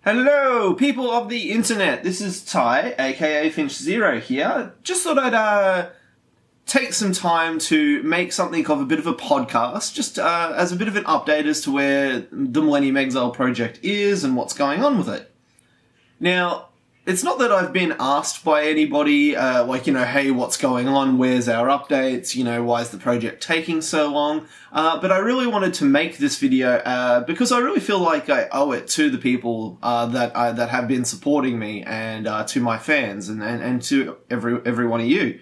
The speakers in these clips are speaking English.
Hello, people of the internet. This is Ty, aka Finch Zero here. Just thought I'd take some time to make something of a bit of a podcast, just as a bit of an update as to where the Millennium Exile project is and what's going on with it. Now, it's not that I've been asked by anybody, hey, what's going on? Where's our updates? Why is the project taking so long? But I really wanted to make this video because I really feel like I owe it to the people that have been supporting me and to my fans and to every one of you.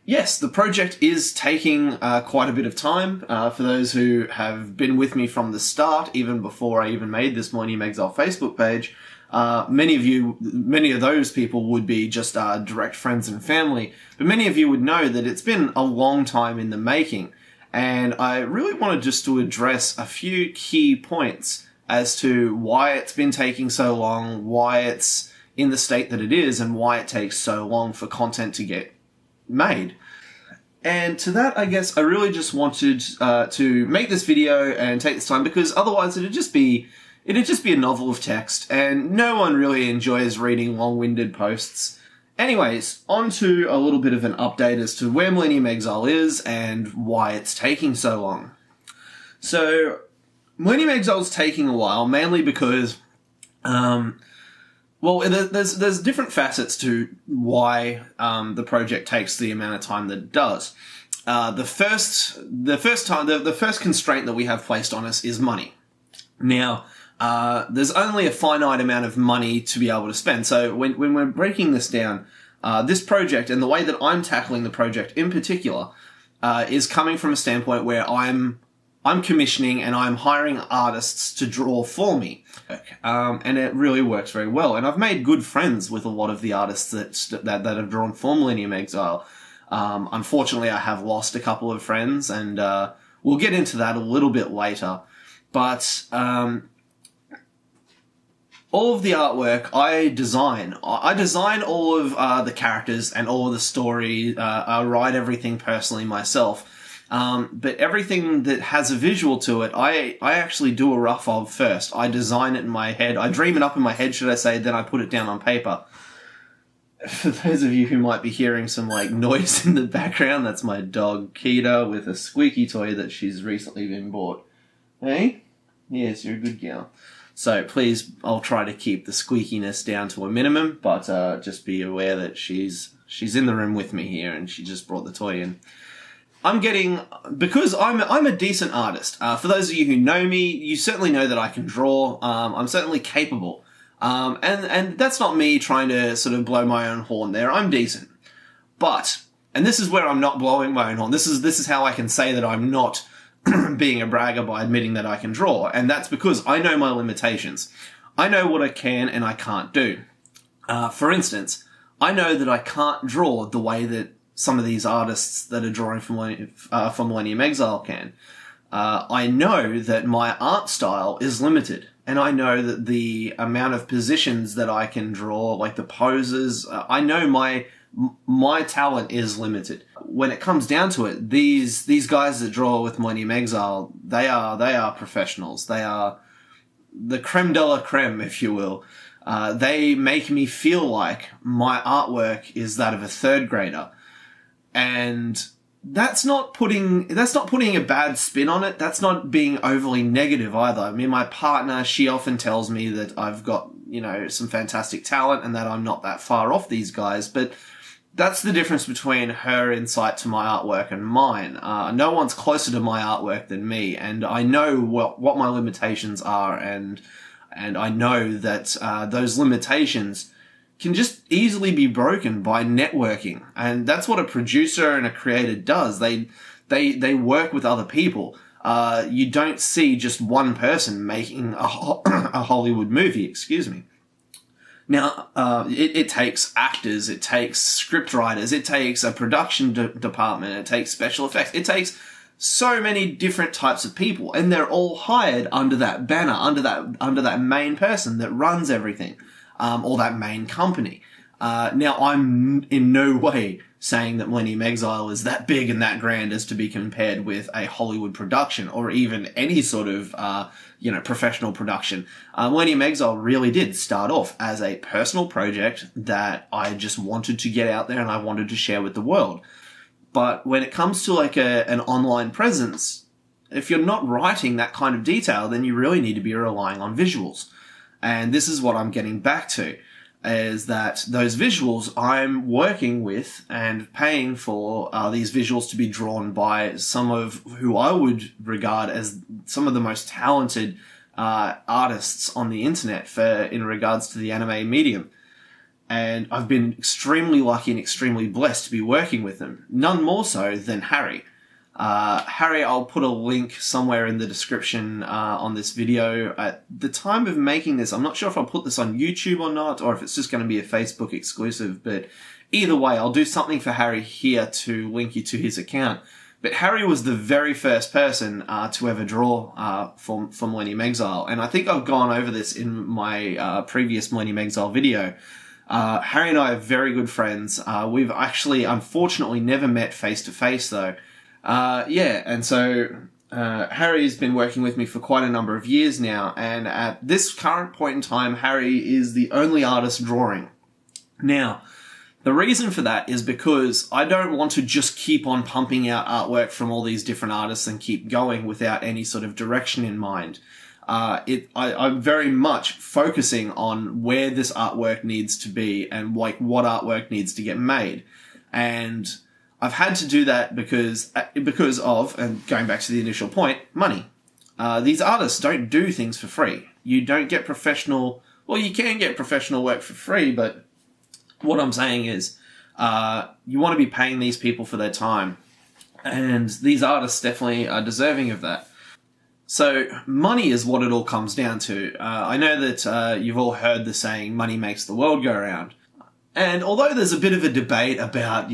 Yes, the project is taking quite a bit of time. For those who have been with me from the start, even before I even made this Millennium Exile Facebook page, many of those people would be just direct friends and family, but many of you would know that it's been a long time in the making, and I really wanted just to address a few key points as to why it's been taking so long, why it's in the state that it is, and why it takes so long for content to get made. And to that, I guess I really just wanted to make this video and take this time, because otherwise it'd just be a novel of text, and no one really enjoys reading long-winded posts. Anyways, on to a little bit of an update as to where Millennium Exile is and why it's taking so long. So, Millennium Exile is taking a while, mainly because, there's different facets to why the project takes the amount of time that it does. The first constraint that we have placed on us is money. Now, there's only a finite amount of money to be able to spend. So when we're breaking this down, this project and the way that I'm tackling the project in particular is coming from a standpoint where I'm commissioning and I'm hiring artists to draw for me. And it really works very well. And I've made good friends with a lot of the artists that have drawn for Millennium Exile. Unfortunately, I have lost a couple of friends, and we'll get into that a little bit later. But all of the artwork I design. I design all of the characters and all of the story. I write everything personally myself. But everything that has a visual to it, I actually do a rough of first. I design it in my head. I dream it up in my head, should I say, then I put it down on paper. For those of you who might be hearing some noise in the background, that's my dog Kita with a squeaky toy that she's recently been bought. Hey? Yes, you're a good gal. So please, I'll try to keep the squeakiness down to a minimum, but just be aware that she's in the room with me here, and she just brought the toy in. Because I'm a decent artist. For those of you who know me, you certainly know that I can draw. I'm certainly capable. And that's not me trying to sort of blow my own horn there. I'm decent. But, and this is where I'm not blowing my own horn. This is how I can say that I'm not being a bragger by admitting that I can draw, and that's because I know my limitations. I know what I can and I can't do. For instance, I know that I can't draw the way that some of these artists that are drawing for Millennium Exile can. I know that my art style is limited, and I know that the amount of positions that I can draw, like the poses, I know my talent is limited. When it comes down to it, these guys that draw with Millennium Exile, they are professionals. They are the creme de la creme, if you will. They make me feel like my artwork is that of a third grader. And that's not putting a bad spin on it. That's not being overly negative either. I mean, my partner, she often tells me that I've got, some fantastic talent and that I'm not that far off these guys, but that's the difference between her insight to my artwork and mine. No one's closer to my artwork than me, and I know what my limitations are, and I know that those limitations can just easily be broken by networking, and that's what a producer and a creator does. They work with other people. You don't see just one person making a Hollywood movie. Excuse me. Now, it takes actors, it takes script writers, it takes a production department, it takes special effects, it takes so many different types of people, and they're all hired under that banner, under that main person that runs everything, or that main company. Now, I'm in no way saying that Millennium Exile is that big and that grand as to be compared with a Hollywood production or even any sort of, professional production. Millennium Exile really did start off as a personal project that I just wanted to get out there and I wanted to share with the world. But when it comes to like an online presence, if you're not writing that kind of detail, then you really need to be relying on visuals. And this is what I'm getting back to, is that those visuals I'm working with and paying for these visuals to be drawn by some of who I would regard as some of the most talented artists on the internet in regards to the anime medium. And I've been extremely lucky and extremely blessed to be working with them. None more so than Harry. Harry, I'll put a link somewhere in the description on this video. At the time of making this, I'm not sure if I'll put this on YouTube or not, or if it's just going to be a Facebook exclusive, but either way, I'll do something for Harry here to link you to his account. But Harry was the very first person to ever draw for Millennium Exile, and I think I've gone over this in my previous Millennium Exile video. Harry and I are very good friends. We've actually, unfortunately, never met face-to-face, though. And so Harry's been working with me for quite a number of years now, and at this current point in time, Harry is the only artist drawing. Now, the reason for that is because I don't want to just keep on pumping out artwork from all these different artists and keep going without any sort of direction in mind. I'm very much focusing on where this artwork needs to be and like what artwork needs to get made. And I've had to do that because of, and going back to the initial point, money. These artists don't do things for free. You don't get you can get professional work for free, but what I'm saying is, you want to be paying these people for their time. And these artists definitely are deserving of that. So money is what it all comes down to. I know that you've all heard the saying, money makes the world go round. And although there's a bit of a debate about,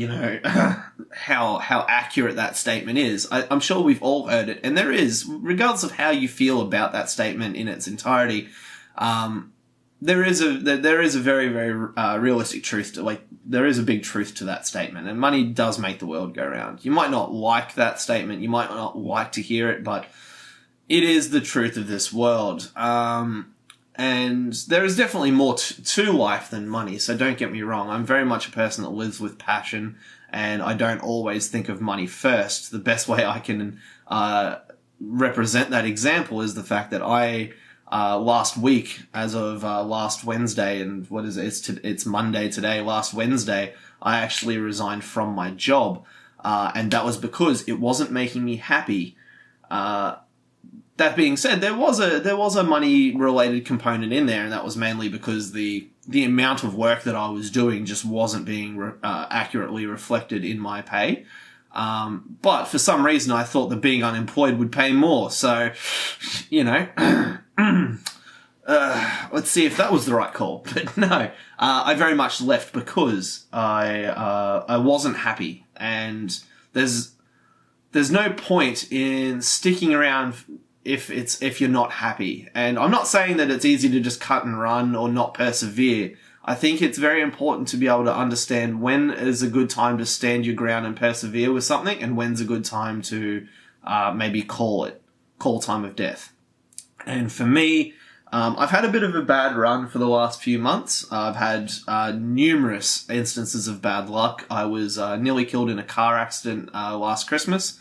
how accurate that statement is, I'm sure we've all heard it. And there is, regardless of how you feel about that statement in its entirety, there is a very, very realistic truth to, there is a big truth to that statement. And money does make the world go round. You might not like that statement, you might not like to hear it, but it is the truth of this world. And there is definitely more to life than money, so don't get me wrong. I'm very much a person that lives with passion, and I don't always think of money first. The best way I can represent that example is the fact that I, last week, as of last Wednesday, and what is it? It's Monday today, last Wednesday, I actually resigned from my job, and that was because it wasn't making me happy. That being said, there was a money-related component in there, and that was mainly because the amount of work that I was doing just wasn't being accurately reflected in my pay. But for some reason, I thought that being unemployed would pay more. So, let's see if that was the right call. But no, I very much left because I wasn't happy, and there's no point in sticking around if you're not happy. And I'm not saying that it's easy to just cut and run or not persevere. I think it's very important to be able to understand when is a good time to stand your ground and persevere with something, and when's a good time to maybe call time of death. And for me, I've had a bit of a bad run for the last few months. I've had numerous instances of bad luck. I was nearly killed in a car accident last Christmas.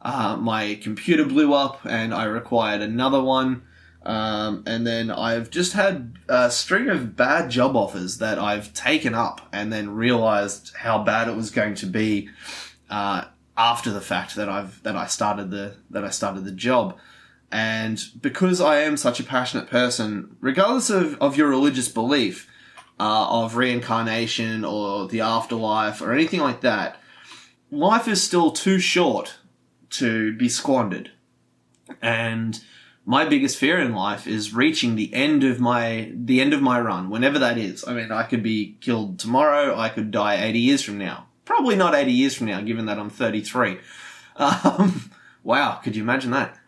My computer blew up and I required another one. And then I've just had a string of bad job offers that I've taken up and then realized how bad it was going to be after the fact that I started the job. And because I am such a passionate person, regardless of your religious belief of reincarnation or the afterlife or anything like that, life is still too short to be squandered. And my biggest fear in life is reaching the end of my run, whenever that is. I mean, I could be killed tomorrow, I could die 80 years from now. Probably not 80 years from now, given that I'm 33. Wow, could you imagine that?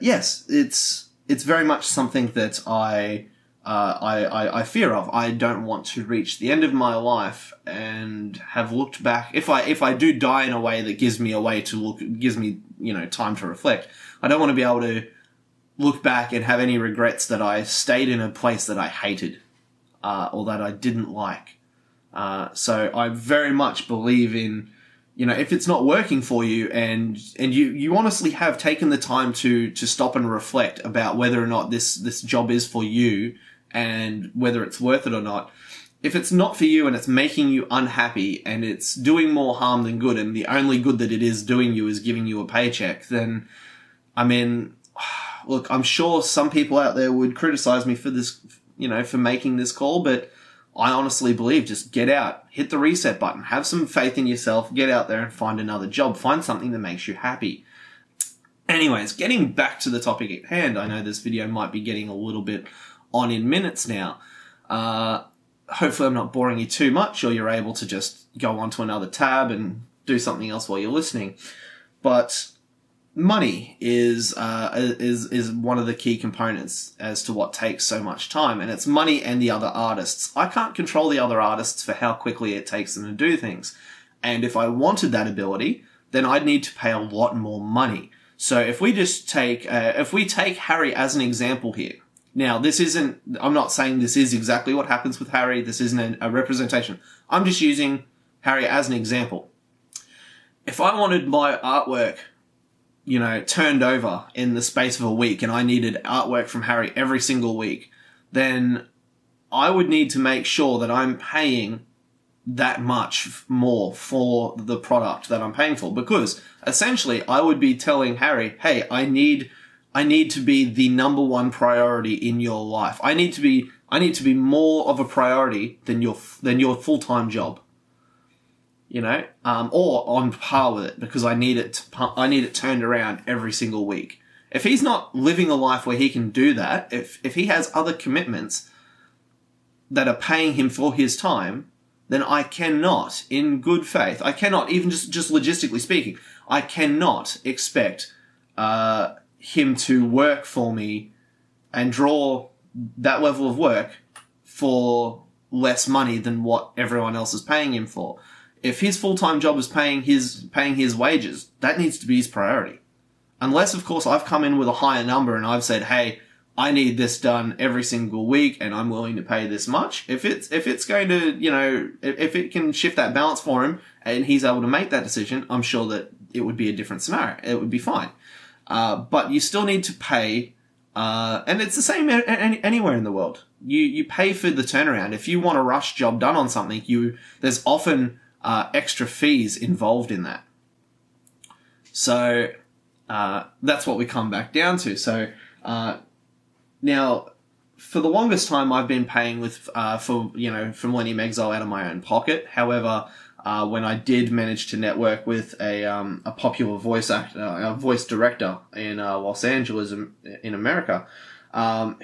Yes, it's very much something that I I fear of. I don't want to reach the end of my life and have looked back. If I do die in a way that gives me time to reflect, I don't want to be able to look back and have any regrets that I stayed in a place that I hated, or that I didn't like. So I very much believe in, if it's not working for you and you honestly have taken the time to stop and reflect about whether or not this job is for you and whether it's worth it or not. If it's not for you and it's making you unhappy and it's doing more harm than good, and the only good that it is doing you is giving you a paycheck, then, look, I'm sure some people out there would criticize me for this, for making this call, but I honestly believe just get out, hit the reset button, have some faith in yourself, get out there and find another job, find something that makes you happy. Anyways, getting back to the topic at hand, I know this video might be getting a little bit on in minutes now. Hopefully I'm not boring you too much, or you're able to just go on to another tab and do something else while you're listening. But money is one of the key components as to what takes so much time, and it's money and the other artists. I can't control the other artists for how quickly it takes them to do things, and if I wanted that ability, then I'd need to pay a lot more money. So if we take Harry as an example here. Now, I'm not saying this is exactly what happens with Harry. This isn't a representation. I'm just using Harry as an example. If I wanted my artwork, turned over in the space of a week, and I needed artwork from Harry every single week, then I would need to make sure that I'm paying that much more for the product that I'm paying for, because essentially I would be telling Harry, hey, I need to be the number one priority in your life. I need to be more of a priority than your full-time job. Or on par with it, because I need it turned around every single week. If he's not living a life where he can do that, if he has other commitments that are paying him for his time, then I cannot, in good faith, I cannot, even just logistically speaking, I cannot expect him to work for me and draw that level of work for less money than what everyone else is paying him for. If his full-time job is paying his wages, that needs to be his priority. Unless, of course, I've come in with a higher number and I've said, hey, I need this done every single week and I'm willing to pay this much. If it's going to, if it can shift that balance for him and he's able to make that decision, I'm sure that it would be a different scenario. It would be fine. But you still need to pay, and it's the same anywhere in the world. You pay for the turnaround. If you want a rush job done on something, there's often extra fees involved in that. So that's what we come back down to. So now, for the longest time, I've been paying for Millennium Exile out of my own pocket. However, when I did manage to network with a popular voice director in Los Angeles in America,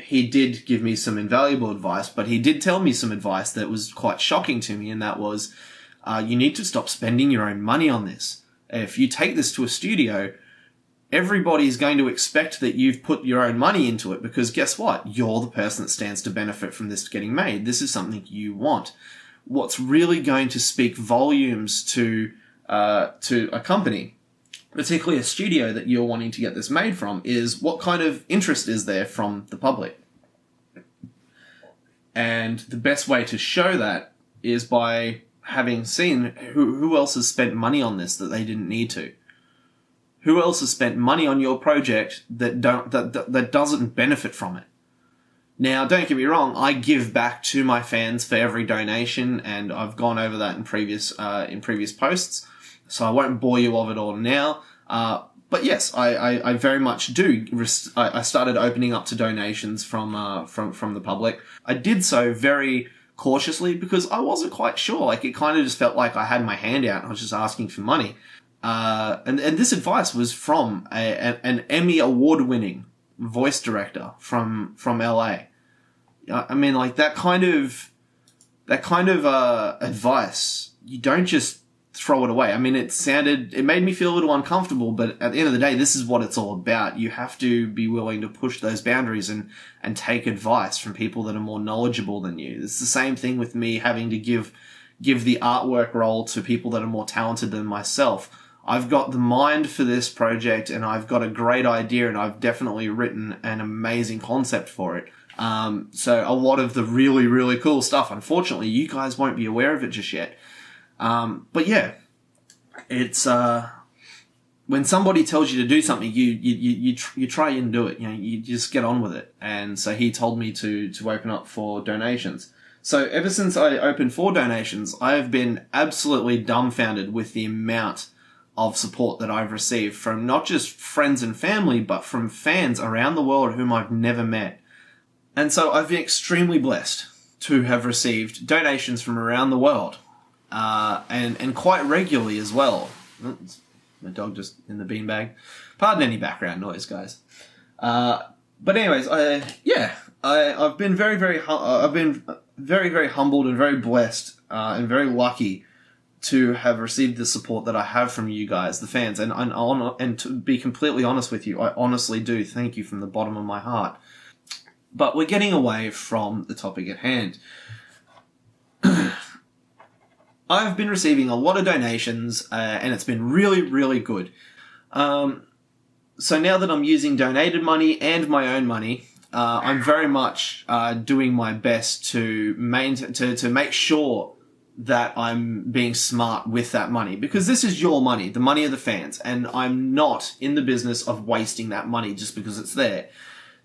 he did give me some invaluable advice, but he did tell me some advice that was quite shocking to me, and that was, you need to stop spending your own money on this. If you take this to a studio, everybody's going to expect that you've put your own money into it, because guess what? You're the person that stands to benefit from this getting made. This is something you want. What's really going to speak volumes to a company, particularly a studio that you're wanting to get this made from, is what kind of interest is there from the public. And the best way to show that is by having seen who else has spent money on this that they didn't need to. Who else has spent money on your project that doesn't benefit from it? Now, don't get me wrong, I give back to my fans for every donation, and I've gone over that in previous posts, so I won't bore you of it all now. But yes, I very much do. I started opening up to donations from the public. I did so very cautiously because I wasn't quite sure. Like, it kind of just felt like I had my hand out and I was just asking for money. And this advice was from an Emmy award-winning voice director from LA. I mean, like, that kind of advice, you don't just throw it away. I mean, it made me feel a little uncomfortable, but at the end of the day, this is what it's all about. You have to be willing to push those boundaries and take advice from people that are more knowledgeable than you. It's the same thing with me having to give the artwork role to people that are more talented than myself. I've got the mind for this project and I've got a great idea and I've definitely written an amazing concept for it. So a lot of the really, really cool stuff, unfortunately, you guys won't be aware of it just yet. But yeah, it's, when somebody tells you to do something, you try and do it, you just get on with it. And so he told me to open up for donations. So ever since I opened for donations, I have been absolutely dumbfounded with the amount of support that I've received from not just friends and family, but from fans around the world whom I've never met. And so I've been extremely blessed to have received donations from around the world, and quite regularly as well. Oops, my dog just in the beanbag. Pardon any background noise, guys. But anyways, I've been very humbled and very blessed, and very lucky to have received the support that I have from you guys, the fans. And to be completely honest with you, I honestly do thank you from the bottom of my heart. But we're getting away from the topic at hand. I've been receiving a lot of donations, and it's been really, really good. So now that I'm using donated money and my own money, I'm very much doing my best to make sure that I'm being smart with that money, because this is your money, the money of the fans, and I'm not in the business of wasting that money just because it's there.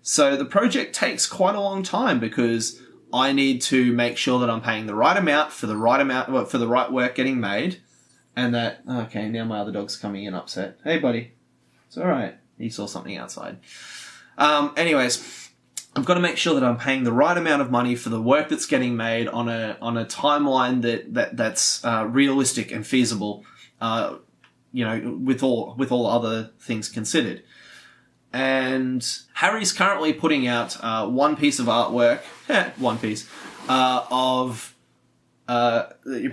So the project takes quite a long time because I need to make sure that I'm paying the right amount for the right work getting made, and that, okay, now my other dog's coming in upset. Hey buddy, it's alright. He saw something outside. Anyways, I've got to make sure that I'm paying the right amount of money for the work that's getting made on a timeline that's realistic and feasible, with all other things considered. And Harry's currently putting out one piece of artwork,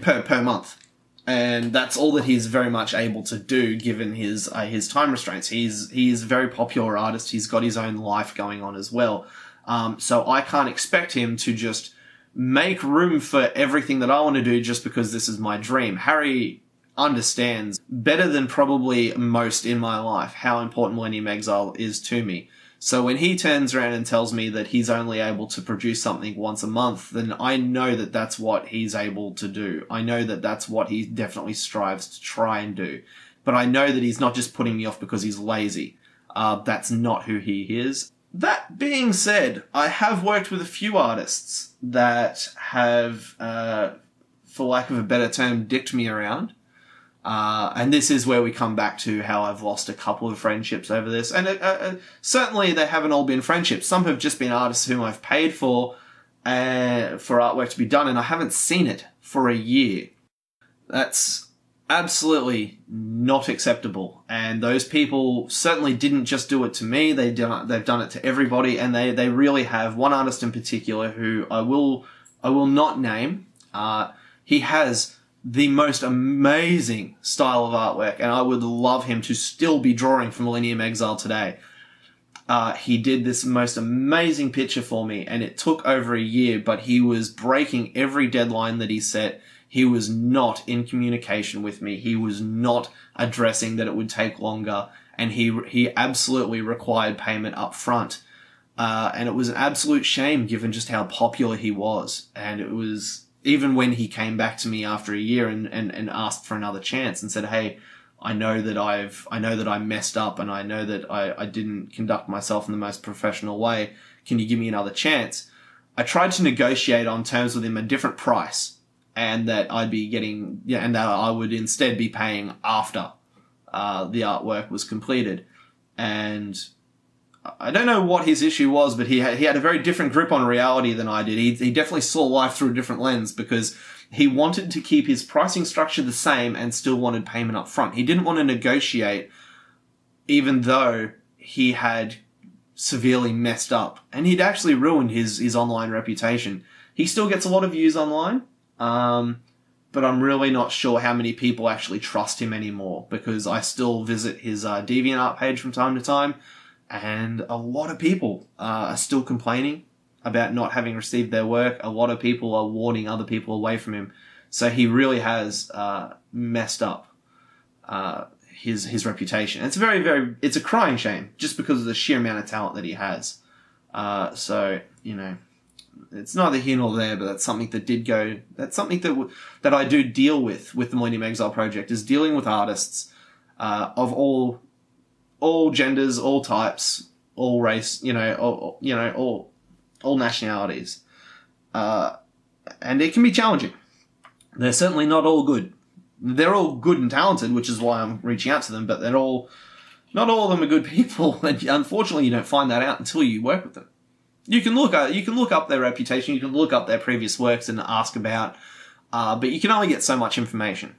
per month. And that's all that he's very much able to do given his time restraints. He is a very popular artist. He's got his own life going on as well. So I can't expect him to just make room for everything that I want to do just because this is my dream. Harry understands better than probably most in my life how important Millennium Exile is to me. So when he turns around and tells me that he's only able to produce something once a month, then I know that that's what he's able to do. I know that that's what he definitely strives to try and do. But I know that he's not just putting me off because he's lazy. That's not who he is. That being said, I have worked with a few artists that have, for lack of a better term, dicked me around. And this is where we come back to how I've lost a couple of friendships over this. And certainly they haven't all been friendships. Some have just been artists whom I've paid for artwork to be done, and I haven't seen it for a year. That's absolutely not acceptable. And those people certainly didn't just do it to me. They've done it to everybody, and they really have. One artist in particular who I will not name. He has the most amazing style of artwork, and I would love him to still be drawing for Millennium Exile today. He did this most amazing picture for me, and it took over a year, but he was breaking every deadline that he set. He was not in communication with me. He was not addressing that it would take longer, and he absolutely required payment up front. And it was an absolute shame given just how popular he was. And it was, even when he came back to me after a year and asked for another chance and said, hey, I know that I messed up, and I know that I didn't conduct myself in the most professional way. Can you give me another chance? I tried to negotiate on terms with him a different price, and that I'd be getting, and that I would instead be paying after the artwork was completed. And I don't know what his issue was, but he had a very different grip on reality than I did. He definitely saw life through a different lens, because he wanted to keep his pricing structure the same and still wanted payment up front. He didn't want to negotiate, even though he had severely messed up. And he'd actually ruined his online reputation. He still gets a lot of views online, but I'm really not sure how many people actually trust him anymore, because I still visit his DeviantArt page from time to time, and a lot of people are still complaining about not having received their work. A lot of people are warning other people away from him. So he really has messed up his reputation. It's it's a crying shame, just because of the sheer amount of talent that he has. So, you know, it's neither here nor there, but that's something that I do deal with the Millennium Exile project, is dealing with artists of all genders, all types, all race, all nationalities. And it can be challenging. They're certainly not all good. They're all good and talented, which is why I'm reaching out to them, but not all of them are good people, and unfortunately you don't find that out until you work with them. You can look up their reputation, you can look up their previous works and ask about, but you can only get so much information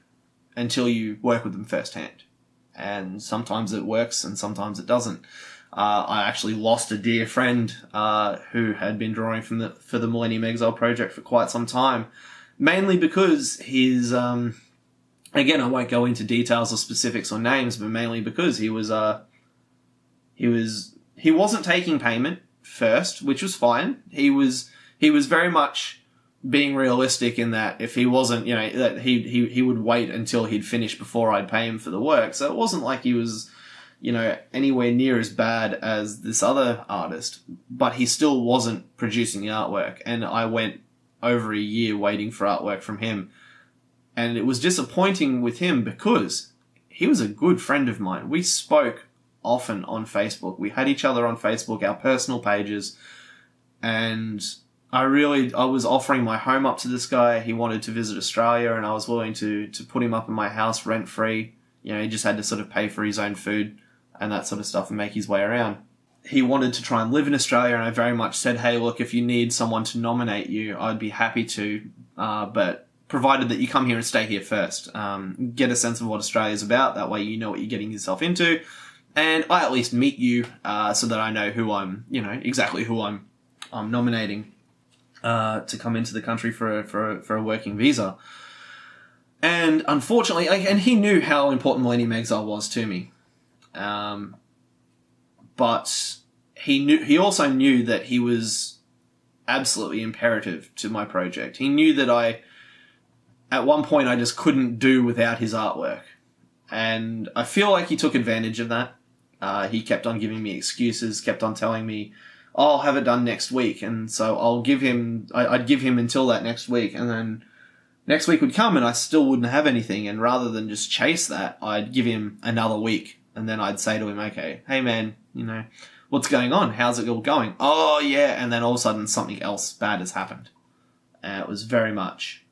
until you work with them firsthand. And sometimes it works and sometimes it doesn't. I actually lost a dear friend who had been drawing for the Millennium Exile project for quite some time, mainly because his again, I won't go into details or specifics or names, but mainly because he wasn't taking payment first, which was fine. He was very much being realistic in that if he wasn't, that he would wait until he'd finished before I'd pay him for the work. So it wasn't like he was, anywhere near as bad as this other artist, but he still wasn't producing the artwork. And I went over a year waiting for artwork from him. And it was disappointing with him because he was a good friend of mine. We spoke often on Facebook. We had each other on Facebook, our personal pages. And I was offering my home up to this guy. He wanted to visit Australia, and I was willing to put him up in my house rent-free. He just had to sort of pay for his own food and that sort of stuff and make his way around. He wanted to try and live in Australia, and I very much said, hey, look, if you need someone to nominate you, I'd be happy to, but provided that you come here and stay here first. Get a sense of what Australia's about. That way you know what you're getting yourself into. And I at least meet you so that I know who I'm, exactly who I'm nominating to come into the country for a working visa. And unfortunately, and he knew how important Millennium Exile was to me. But he also knew that he was absolutely imperative to my project. He knew that at one point I just couldn't do without his artwork. And I feel like he took advantage of that. He kept on giving me excuses, kept on telling me, I'll have it done next week. And so I'd give him until that next week. And then next week would come and I still wouldn't have anything. And rather than just chase that, I'd give him another week. And then I'd say to him, okay, hey man, what's going on? How's it all going? Oh yeah. And then all of a sudden something else bad has happened. And it was very much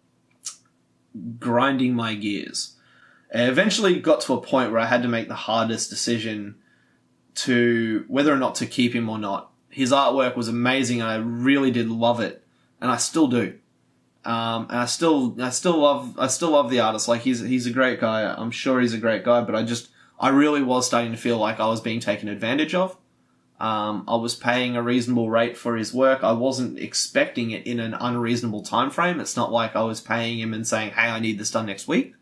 grinding my gears. I eventually got to a point where I had to make the hardest decision to whether or not to keep him or not. His artwork was amazing and I really did love it. And I still do. And I still love the artist. Like he's a great guy. I'm sure he's a great guy, but I really was starting to feel like I was being taken advantage of. I was paying a reasonable rate for his work. I wasn't expecting it in an unreasonable time frame. It's not like I was paying him and saying, hey, I need this done next week.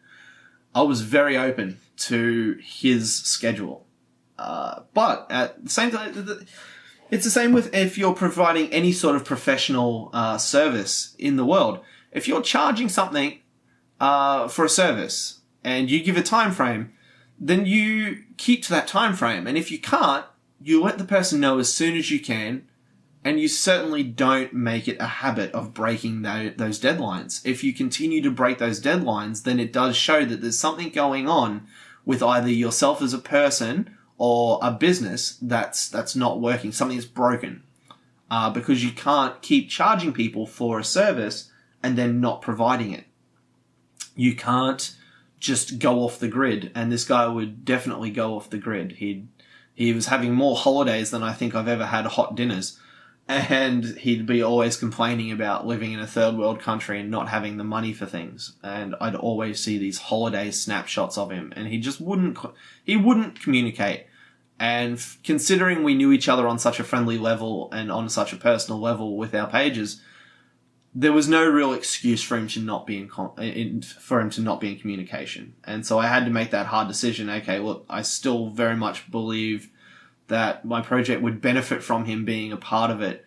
I was very open to his schedule. But at the same time, it's the same with if you're providing any sort of professional service in the world. If you're charging something for a service and you give a time frame, then you keep to that time frame. And if you can't, you let the person know as soon as you can, and you certainly don't make it a habit of breaking those deadlines. If you continue to break those deadlines, then it does show that there's something going on with either yourself as a person or a business that's not working, something that's broken. Because you can't keep charging people for a service and then not providing it. You can't just go off the grid, and this guy would definitely go off the grid. He was having more holidays than I think I've ever had hot dinners. And he'd be always complaining about living in a third world country and not having the money for things. And I'd always see these holiday snapshots of him, and he just wouldn't communicate. And considering we knew each other on such a friendly level and on such a personal level with our pages, there was no real excuse for him to not be in communication. And so I had to make that hard decision. Okay, look, I still very much believe that my project would benefit from him being a part of it.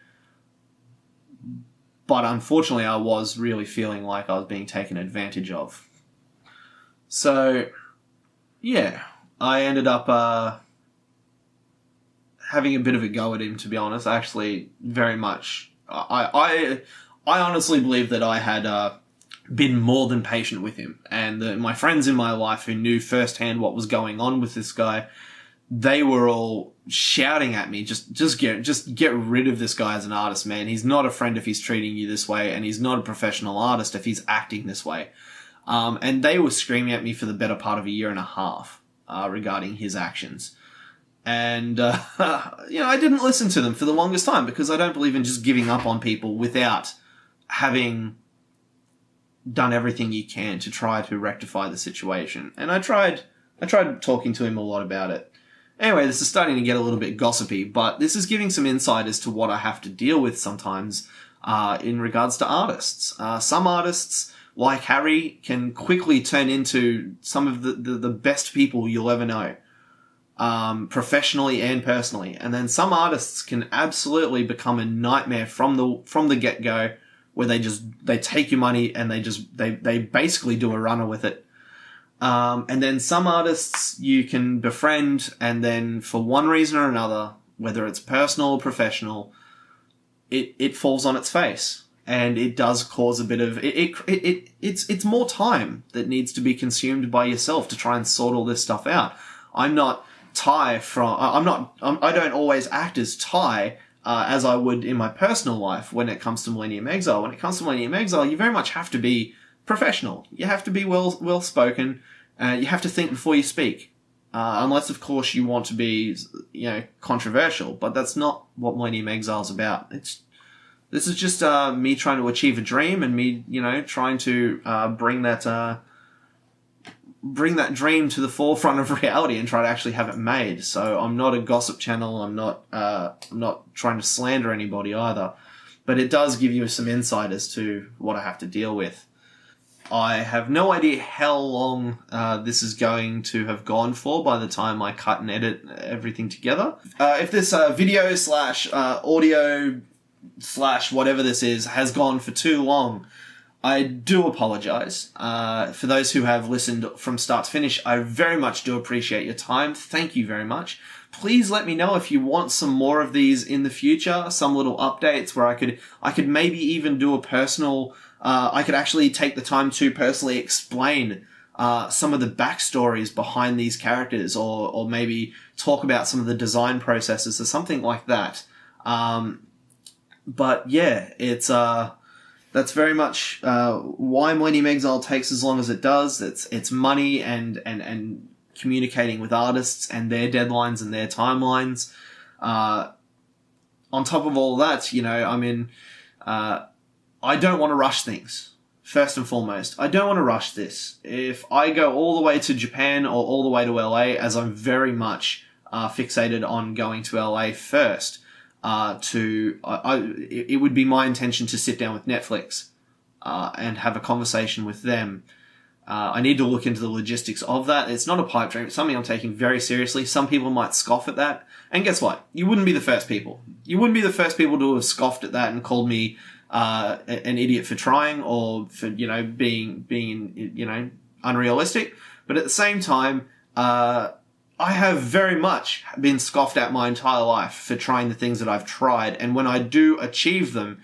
But unfortunately, I was really feeling like I was being taken advantage of. So, yeah, I ended up having a bit of a go at him, to be honest. Actually, very much. I honestly believe that I had been more than patient with him. And my friends in my life who knew firsthand what was going on with this guy, they were all shouting at me, just get rid of this guy as an artist, man. He's not a friend if he's treating you this way, and he's not a professional artist if he's acting this way. And they were screaming at me for the better part of a year and a half regarding his actions. And, I didn't listen to them for the longest time because I don't believe in just giving up on people without having done everything you can to try to rectify the situation. And I tried talking to him a lot about it. Anyway, this is starting to get a little bit gossipy, but this is giving some insight as to what I have to deal with sometimes in regards to artists. Some artists, like Harry, can quickly turn into some of the best people you'll ever know, professionally and personally. And then some artists can absolutely become a nightmare from the get-go, where they take your money and they basically do a runner with it. And then some artists you can befriend, and then for one reason or another, whether it's personal or professional, it falls on its face, and it does cause a bit of it's more time that needs to be consumed by yourself to try and sort all this stuff out. I'm not Ty I don't always act as Ty as I would in my personal life when it comes to Millennium Exile. When it comes to Millennium Exile, you very much have to be professional. You have to be well spoken. You have to think before you speak, unless of course you want to be, controversial. But that's not what Millennium Exile is about. This is just me trying to achieve a dream, and me, trying to bring that dream to the forefront of reality and try to actually have it made. So I'm not a gossip channel. I'm not trying to slander anybody either. But it does give you some insight as to what I have to deal with. I have no idea how long this is going to have gone for by the time I cut and edit everything together. If this video / audio / whatever this is has gone for too long, I do apologize. For those who have listened from start to finish, I very much do appreciate your time. Thank you very much. Please let me know if you want some more of these in the future, some little updates where I could maybe even do a personal... I could actually take the time to personally explain some of the backstories behind these characters, or maybe talk about some of the design processes or something like that. But yeah, that's very much why Millennium Exile takes as long as it does. It's money and communicating with artists and their deadlines and their timelines. On top of all that, I don't want to rush things, first and foremost. I don't want to rush this. If I go all the way to Japan or all the way to LA, as I'm very much fixated on going to LA first, it would be my intention to sit down with Netflix and have a conversation with them. I need to look into the logistics of that. It's not a pipe dream. It's something I'm taking very seriously. Some people might scoff at that. And guess what? You wouldn't be the first people. You wouldn't be the first people to have scoffed at that and called me an idiot for trying, or for, being unrealistic. But at the same time, I have very much been scoffed at my entire life for trying the things that I've tried. And when I do achieve them,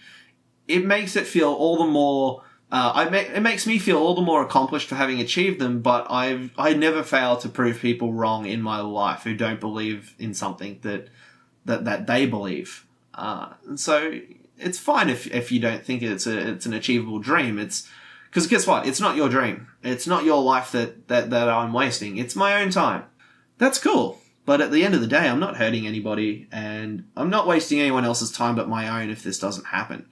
it makes it feel all the more, it makes me feel all the more accomplished for having achieved them. But I never fail to prove people wrong in my life who don't believe in something that they believe. And so it's fine if you don't think it's an achievable dream. It's because guess what? It's not your dream. It's not your life that I'm wasting. It's my own time. That's cool. But at the end of the day, I'm not hurting anybody, and I'm not wasting anyone else's time but my own if this doesn't happen.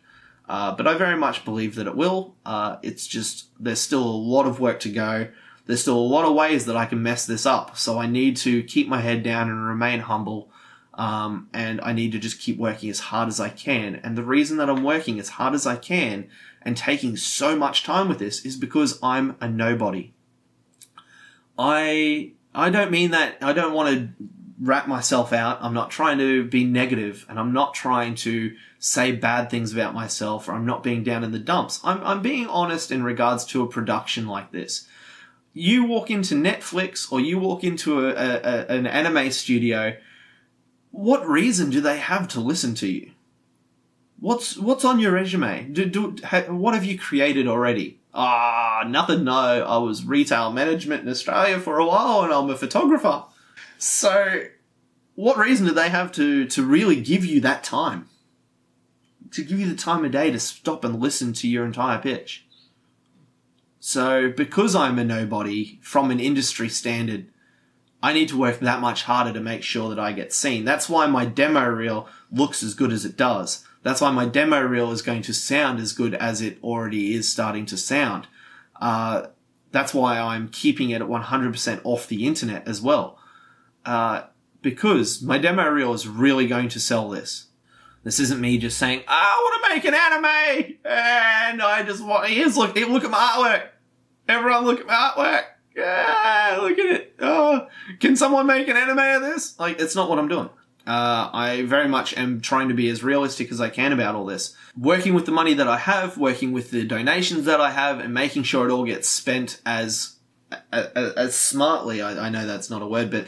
But I very much believe that it will. It's just there's still a lot of work to go. There's still a lot of ways that I can mess this up. So I need to keep my head down and remain humble. And I need to just keep working as hard as I can. And the reason that I'm working as hard as I can and taking so much time with this is because I'm a nobody. I don't mean that. I don't want to wrap myself out. I'm not trying to be negative, and I'm not trying to say bad things about myself, or I'm not being down in the dumps. I'm being honest in regards to a production like this. You walk into Netflix or you walk into an anime studio, what reason do they have to listen to you? What's on your resume? What have you created already? Nothing. No, I was retail management in Australia for a while and I'm a photographer. So what reason do they have to really give you that time? To give you the time of day to stop and listen to your entire pitch? So because I'm a nobody from an industry standard, I need to work that much harder to make sure that I get seen. That's why my demo reel looks as good as it does. That's why my demo reel is going to sound as good as it already is starting to sound. That's why I'm keeping it at 100% off the internet as well. Because my demo reel is really going to sell this. This isn't me just saying, I want to make an anime, and I just want, look at my artwork. Everyone look at my artwork. Yeah, look at it. Oh, can someone make an anime of this? Like, it's not what I'm doing. I very much am trying to be as realistic as I can about all this. Working with the money that I have, working with the donations that I have, and making sure it all gets spent as smartly. I know that's not a word, but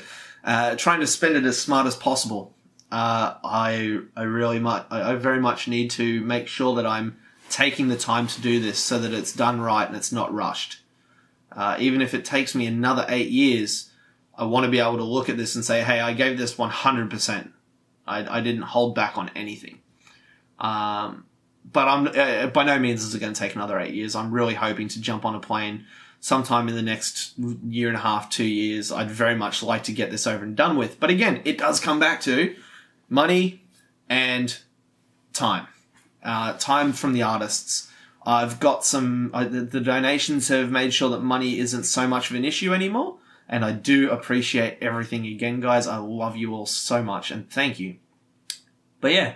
trying to spend it as smart as possible. I very much need to make sure that I'm taking the time to do this so that it's done right and it's not rushed. Even if it takes me another 8 years, I want to be able to look at this and say, hey, I gave this 100%. I didn't hold back on anything. But I'm by no means is it going to take another 8 years. I'm really hoping to jump on a plane sometime in the next year and a half, 2 years. I'd very much like to get this over and done with. But again, it does come back to money and time. Time from the artists. I've got the donations have made sure that money isn't so much of an issue anymore. And I do appreciate everything again, guys. I love you all so much and thank you. But yeah,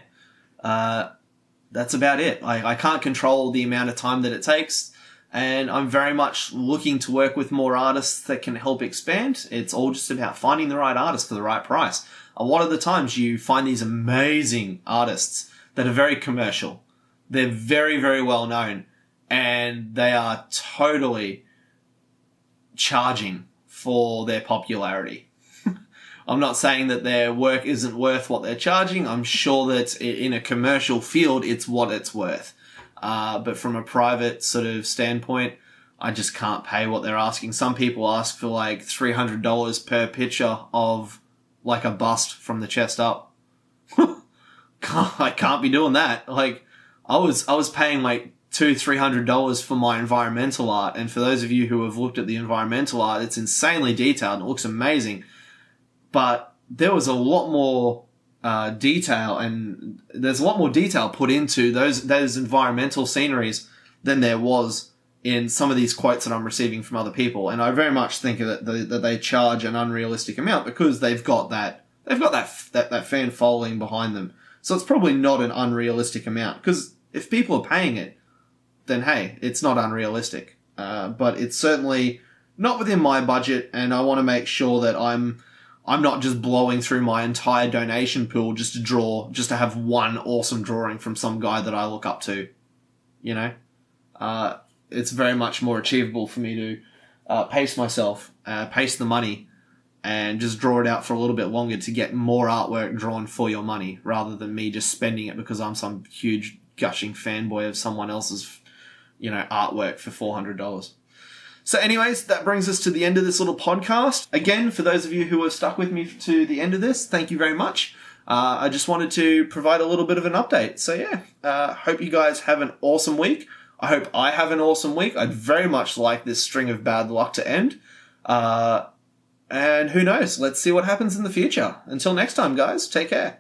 that's about it. I can't control the amount of time that it takes. And I'm very much looking to work with more artists that can help expand. It's all just about finding the right artist for the right price. A lot of the times you find these amazing artists that are very commercial. They're very, very well known. And they are totally charging for their popularity. I'm not saying that their work isn't worth what they're charging. I'm sure that in a commercial field, it's what it's worth. But from a private sort of standpoint, I just can't pay what they're asking. Some people ask for like $300 per picture of like a bust from the chest up. I can't be doing that. Like I was paying like $200-300 for my environmental art. And for those of you who have looked at the environmental art, it's insanely detailed and it looks amazing. But there was a lot more detail, and there's a lot more detail put into those environmental sceneries than there was in some of these quotes that I'm receiving from other people. And I very much think that they charge an unrealistic amount because they've got that fan following behind them. So it's probably not an unrealistic amount, because if people are paying it, then hey, it's not unrealistic. But it's certainly not within my budget, and I want to make sure that I'm not just blowing through my entire donation pool just to have one awesome drawing from some guy that I look up to. You know? It's very much more achievable for me to pace myself, pace the money, and just draw it out for a little bit longer to get more artwork drawn for your money, rather than me just spending it because I'm some huge gushing fanboy of someone else's, artwork for $400. So anyways, that brings us to the end of this little podcast. Again, for those of you who have stuck with me to the end of this, thank you very much. I just wanted to provide a little bit of an update. So yeah, hope you guys have an awesome week. I hope I have an awesome week. I'd very much like this string of bad luck to end. And who knows? Let's see what happens in the future. Until next time, guys, take care.